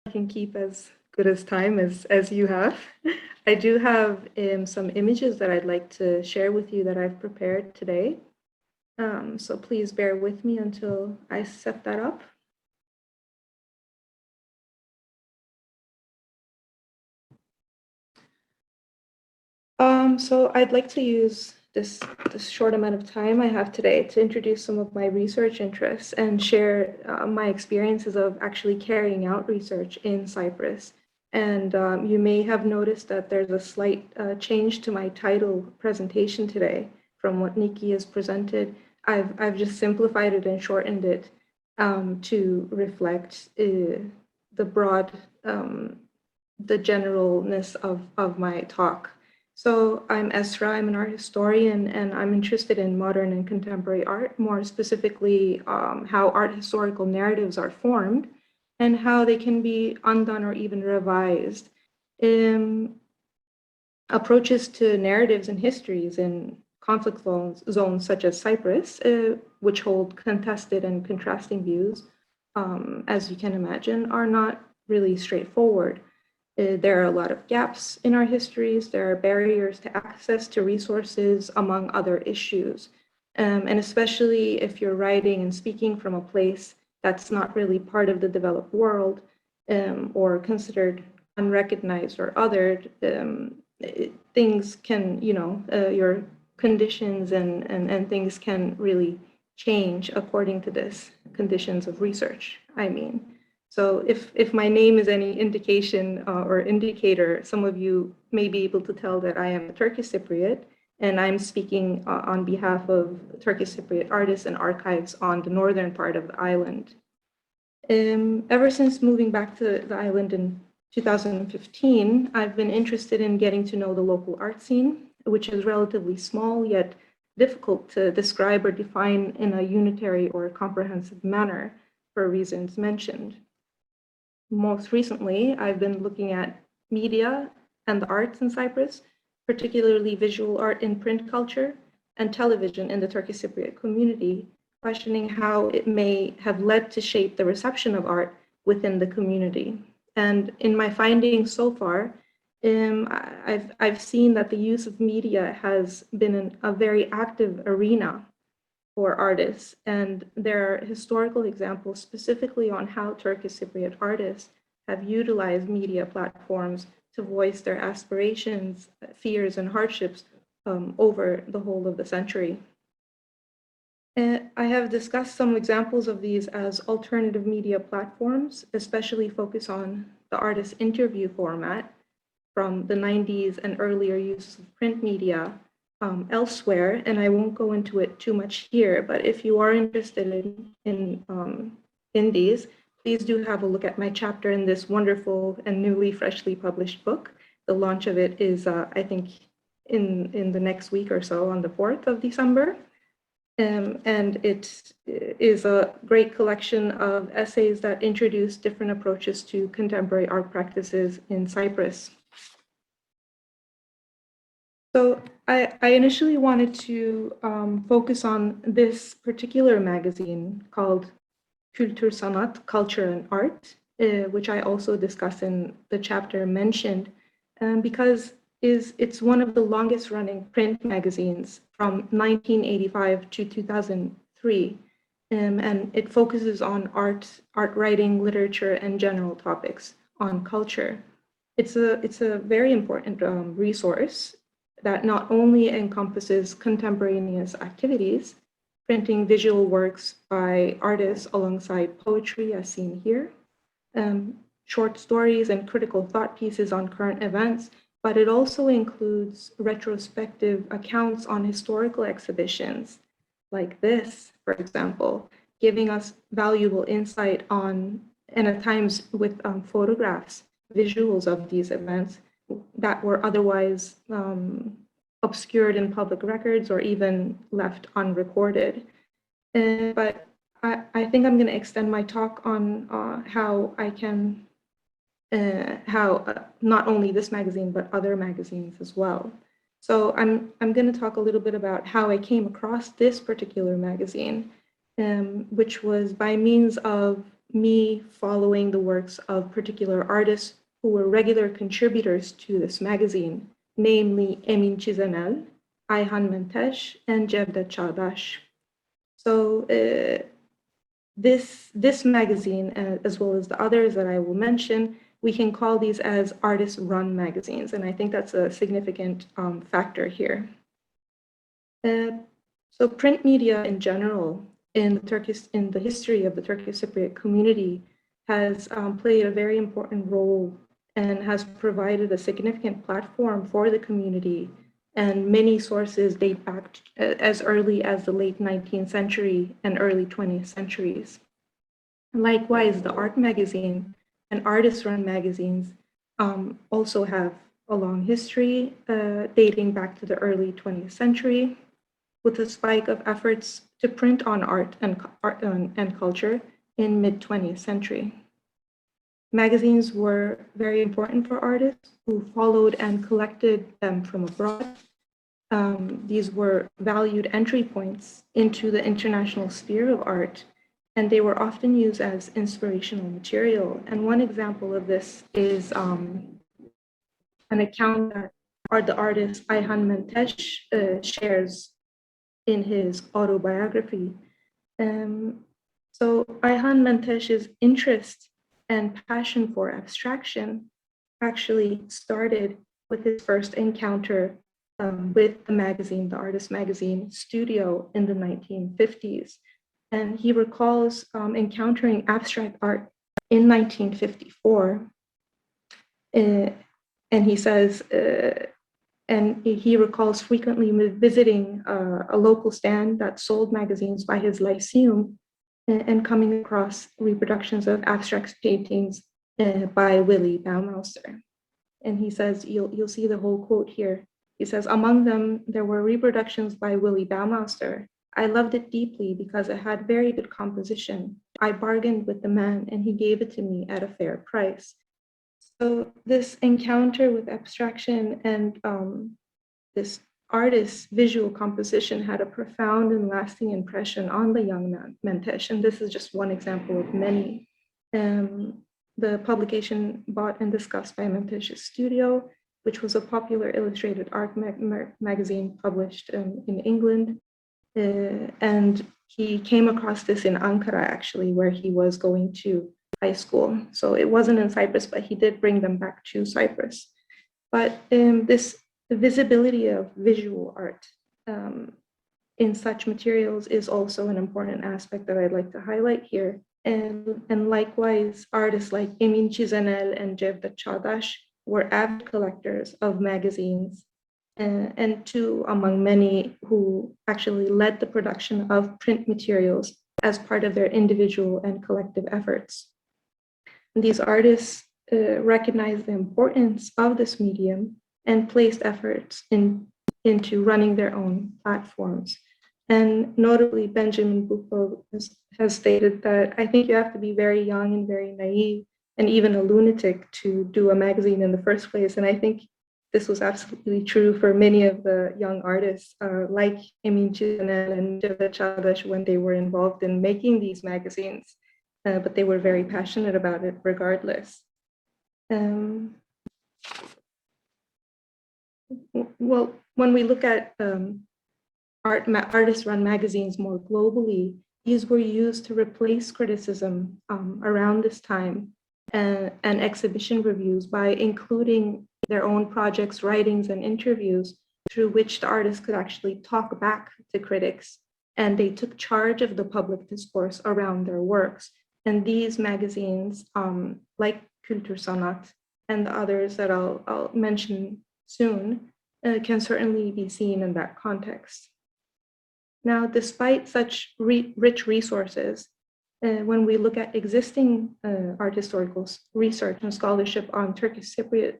I can keep as good as time as you have. I do have some images that I'd like to share with you that I've prepared today. So please bear with me until I set that up. So I'd like to use this short amount of time I have today to introduce some of my research interests and share my experiences of actually carrying out research in Cyprus. And you may have noticed that there's a slight change to my title presentation today from what Nikki has presented. I've just simplified it and shortened it to reflect the broad, the generalness of my talk. So I'm Esra, I'm an art historian, and I'm interested in modern and contemporary art, more specifically how art historical narratives are formed and how they can be undone or even revised. Approaches to narratives and histories in conflict zones such as Cyprus, which hold contested and contrasting views, as you can imagine, are not really straightforward. There are a lot of gaps in our histories. There are barriers to access to resources, among other issues. And especially if you're writing and speaking from a place that's not really part of the developed world or considered unrecognized or othered, things can, your conditions and things can really change according to this conditions of research, I mean. So if my name is any indication or indicator, some of you may be able to tell that I am a Turkish Cypriot, and I'm speaking on behalf of Turkish Cypriot artists and archives on the northern part of the island. Ever since moving back to the island in 2015, I've been interested in getting to know the local art scene, which is relatively small, yet difficult to describe or define in a unitary or comprehensive manner for reasons mentioned. Most recently, I've been looking at media and the arts in Cyprus, particularly visual art in print culture and television in the Turkish Cypriot community, questioning how it may have led to shape the reception of art within the community. And in my findings so far, I've seen that the use of media has been a very active arena for artists. And there are historical examples specifically on how Turkish Cypriot artists have utilized media platforms to voice their aspirations, fears, and hardships over the whole of the century. And I have discussed some examples of these as alternative media platforms, especially focus on the artist interview format from the 90s and earlier use of print media elsewhere, and I won't go into it too much here, but if you are interested in these, please do have a look at my chapter in this wonderful and newly freshly published book. The launch of it is, I think, in the next week or so on the 4th of December. And it is a great collection of essays that introduce different approaches to contemporary art practices in Cyprus. So I initially wanted to focus on this particular magazine called Kültür-Sanat, Culture and Art, which I also discuss in the chapter mentioned, because it's one of the longest running print magazines from 1985 to 2003. And it focuses on art writing, literature, and general topics on culture. It's a very important resource that not only encompasses contemporaneous activities, printing visual works by artists alongside poetry as seen here, short stories and critical thought pieces on current events, but it also includes retrospective accounts on historical exhibitions like this, for example, giving us valuable insight on, and at times with photographs, visuals of these events that were otherwise obscured in public records or even left unrecorded. But I think I'm going to extend my talk on how I can, not only this magazine, but other magazines as well. So I'm going to talk a little bit about how I came across this particular magazine, which was by means of me following the works of particular artists who were regular contributors to this magazine, namely Emin Çizenel, Ayhan Menteş, and Cevdet Çağdaş. So this magazine, as well as the others that I will mention, we can call these as artist-run magazines, and I think that's a significant factor here. So print media in general in the history of the Turkish Cypriot community has played a very important role and has provided a significant platform for the community. And many sources date back as early as the late 19th century and early 20th centuries. Likewise, the art magazine and artist-run magazines also have a long history dating back to the early 20th century, with a spike of efforts to print on art and culture in mid-20th century. Magazines were very important for artists who followed and collected them from abroad. These were valued entry points into the international sphere of art, and they were often used as inspirational material. And one example of this is an account that the artist Ayhan Menteş shares in his autobiography. So Ayhan Menteş's interest and passion for abstraction actually started with his first encounter with the magazine, the artist magazine Studio, in the 1950s. And he recalls encountering abstract art in 1954. And he says, and he recalls frequently visiting a local stand that sold magazines by his lyceum and coming across reproductions of abstract paintings by Willy Baumeister. And he says, you'll see the whole quote here. He says, among them, there were reproductions by Willy Baumeister. I loved it deeply because it had very good composition. I bargained with the man and he gave it to me at a fair price. So this encounter with abstraction and this artist's visual composition had a profound and lasting impression on the young Menteş, and this is just one example of many. The publication bought and discussed by Menteş's Studio, which was a popular illustrated art magazine published in England. And he came across this in Ankara, actually, where he was going to high school. So it wasn't in Cyprus, but he did bring them back to Cyprus. But the visibility of visual art in such materials is also an important aspect that I'd like to highlight here. And likewise, artists like Emin Çizenel and Cevdet Çağdaş were avid collectors of magazines, and two among many who actually led the production of print materials as part of their individual and collective efforts. And these artists recognized the importance of this medium and placed efforts into running their own platforms. And notably, Benjamin Buchbo has stated that I think you have to be very young and very naive and even a lunatic to do a magazine in the first place. And I think this was absolutely true for many of the young artists like Emin Çizenel and Cevdet Çağdaş when they were involved in making these magazines, but they were very passionate about it regardless. Well, when we look at artist-run magazines more globally, these were used to replace criticism around this time and exhibition reviews by including their own projects, writings, and interviews through which the artists could actually talk back to critics, and they took charge of the public discourse around their works. And these magazines, like Kültür-Sanat and the others that I'll mention soon, can certainly be seen in that context. Now, despite such rich resources, when we look at existing art historical research and scholarship on Turkish Cypriot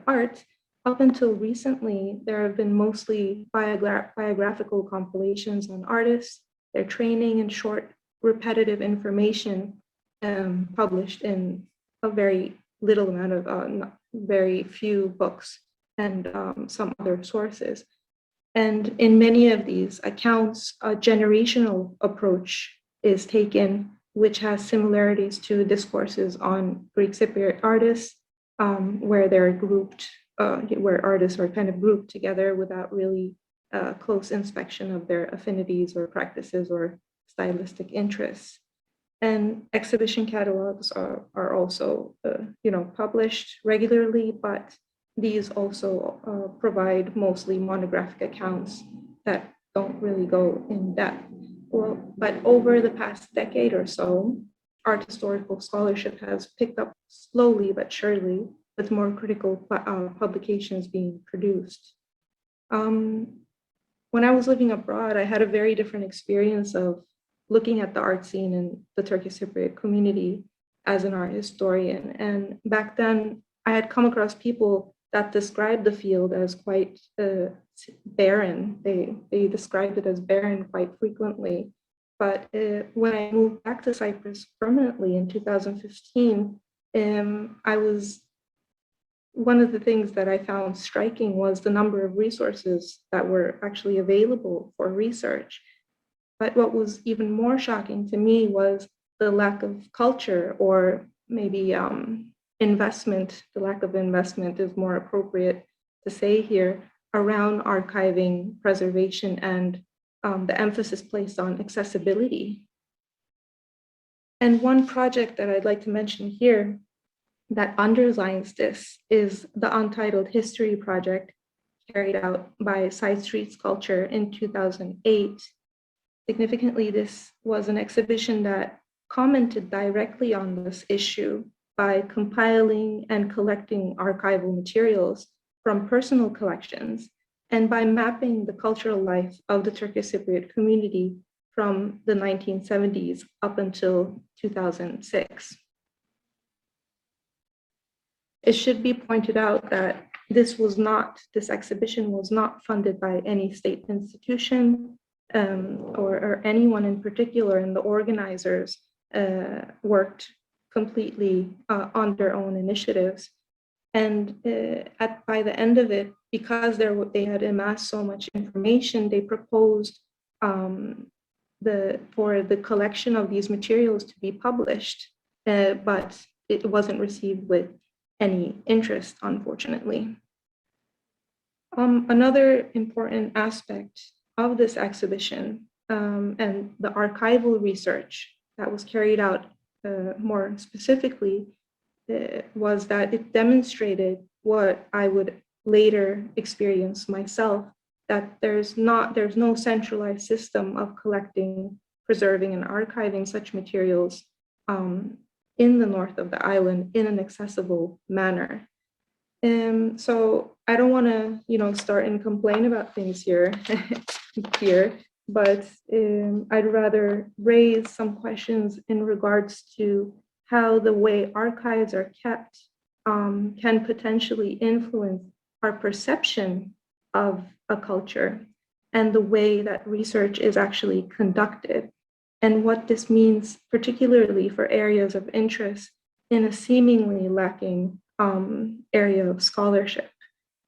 art, up until recently, there have been mostly biographical compilations on artists, their training, and short repetitive information published in a very little amount of, very few books and some other sources. And in many of these accounts, a generational approach is taken which has similarities to discourses on Greek Cypriot artists, where they're grouped, where artists are kind of grouped together without really close inspection of their affinities or practices or stylistic interests. And exhibition catalogs are also, published regularly, but these also provide mostly monographic accounts that don't really go in depth. Well, but over the past decade or so, art historical scholarship has picked up slowly but surely, with more critical publications being produced. When I was living abroad, I had a very different experience of looking at the art scene in the Turkish Cypriot community as an art historian. And back then, I had come across people that described the field as quite barren. They described it as barren quite frequently. But when I moved back to Cyprus permanently in 2015, one of the things that I found striking was the number of resources that were actually available for research. But what was even more shocking to me was the lack of culture, or maybe investment. The lack of investment is more appropriate to say here, around archiving, preservation, and the emphasis placed on accessibility. And one project that I'd like to mention here that underlines this is the Untitled History Project, carried out by Side Street Sculpture in 2008. Significantly, this was an exhibition that commented directly on this issue by compiling and collecting archival materials from personal collections, and by mapping the cultural life of the Turkish Cypriot community from the 1970s up until 2006. It should be pointed out that this exhibition was not funded by any state institution or anyone in particular, and the organizers worked completely on their own initiatives. And by the end of it, because they had amassed so much information, they proposed for the collection of these materials to be published, but it wasn't received with any interest, unfortunately. Another important aspect of this exhibition and the archival research that was carried out more specifically was that it demonstrated what I would later experience myself, that there's no centralized system of collecting, preserving, and archiving such materials in the north of the island in an accessible manner. So I don't want to, start and complain about things here, but I'd rather raise some questions in regards to how the way archives are kept can potentially influence our perception of a culture and the way that research is actually conducted, and what this means particularly for areas of interest in a seemingly lacking area of scholarship.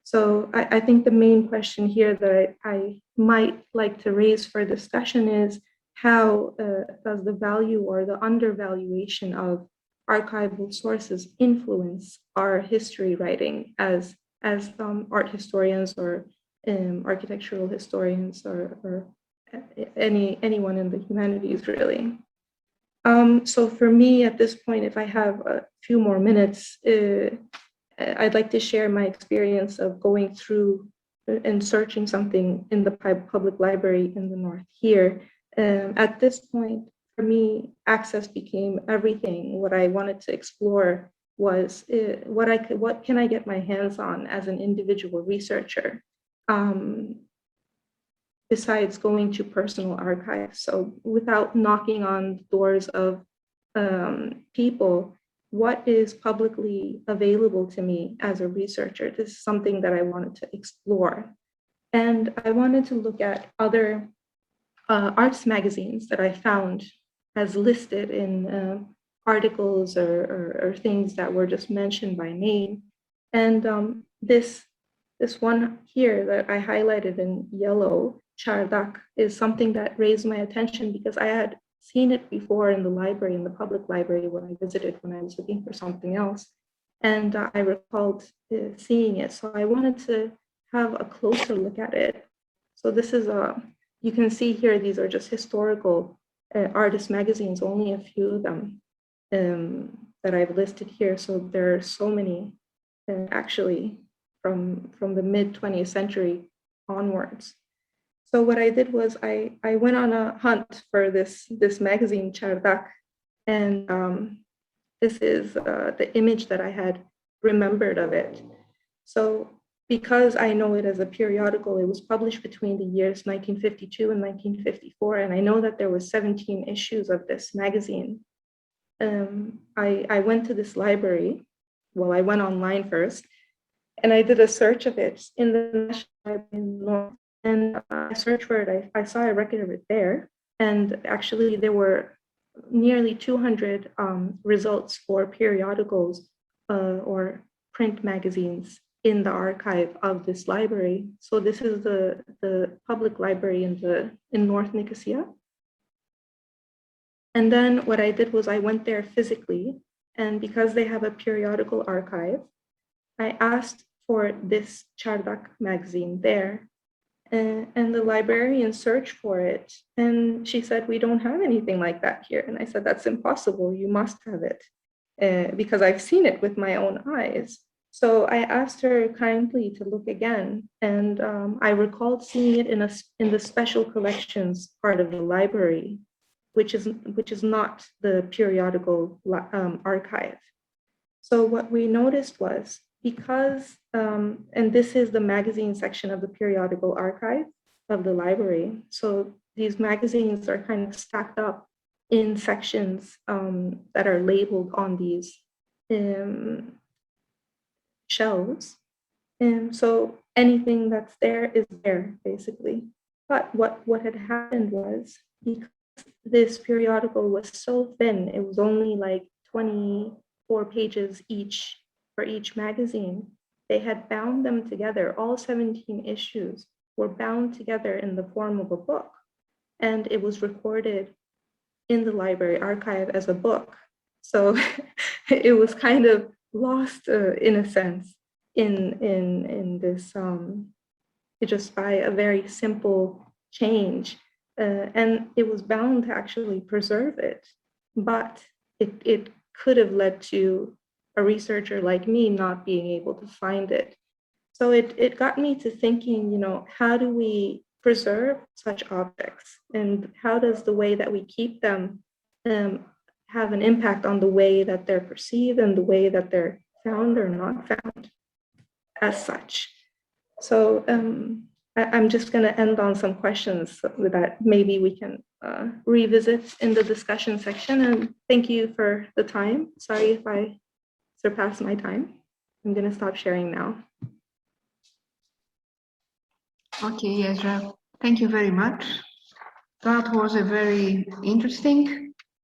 So I think the main question here that I might like to raise for discussion is how does the value or the undervaluation of archival sources influence our history writing as art historians or architectural historians or anyone in the humanities, really. So for me at this point, if I have a few more minutes, I'd like to share my experience of going through and searching something in the public library in the north here. At this point, for me, access became everything. What I wanted to explore was what can I get my hands on as an individual researcher, besides going to personal archives. So without knocking on the doors of people, what is publicly available to me as a researcher? This is something that I wanted to explore. And I wanted to look at other arts magazines that I found as listed in articles or things that were just mentioned by name. And this one here that I highlighted in yellow, Çardak, is something that raised my attention because I had seen it before in the library, in the public library where I visited when I was looking for something else. And I recalled seeing it. So I wanted to have a closer look at it. So this is you can see here, these are just historical artist magazines, only a few of them that I've listed here. So there are so many actually from the mid 20th century onwards. So what I did was I went on a hunt for this magazine, Bardak, and this is the image that I had remembered of it. So because I know it as a periodical, it was published between the years 1952 and 1954, and I know that there were 17 issues of this magazine. I went to this library. Well, I went online first, and I did a search of it in the National Library in the North. And I searched for it. I saw a record of it there. And actually, there were nearly 200 results for periodicals or print magazines in the archive of this library. So this is the public library in North Nicosia. And then what I did was I went there physically, and because they have a periodical archive, I asked for this Bardak magazine there. And the librarian searched for it, and she said, "We don't have anything like that here." And I said, "That's impossible. You must have it," because I've seen it with my own eyes. So I asked her kindly to look again, and I recalled seeing it in the special collections part of the library, which is not the periodical archive. So what we noticed was, because, and this is the magazine section of the periodical archive of the library. So these magazines are kind of stacked up in sections that are labeled on these shelves. And so anything that's there is there, basically. But what had happened was, because this periodical was so thin, it was only like 24 pages each for each magazine, they had bound them together. All 17 issues were bound together in the form of a book, and it was recorded in the library archive as a book. So it was kind of lost in a sense in this just by a very simple change, and it was bound to actually preserve it, but it could have led to a researcher like me not being able to find it. So it got me to thinking, how do we preserve such objects, and how does the way that we keep them have an impact on the way that they're perceived and the way that they're found or not found as such. So I'm just going to end on some questions that maybe we can revisit in the discussion section. And thank you for the time. Sorry if I surpassed my time. I'm going to stop sharing now. Okay, Esra, thank you very much. That was a very interesting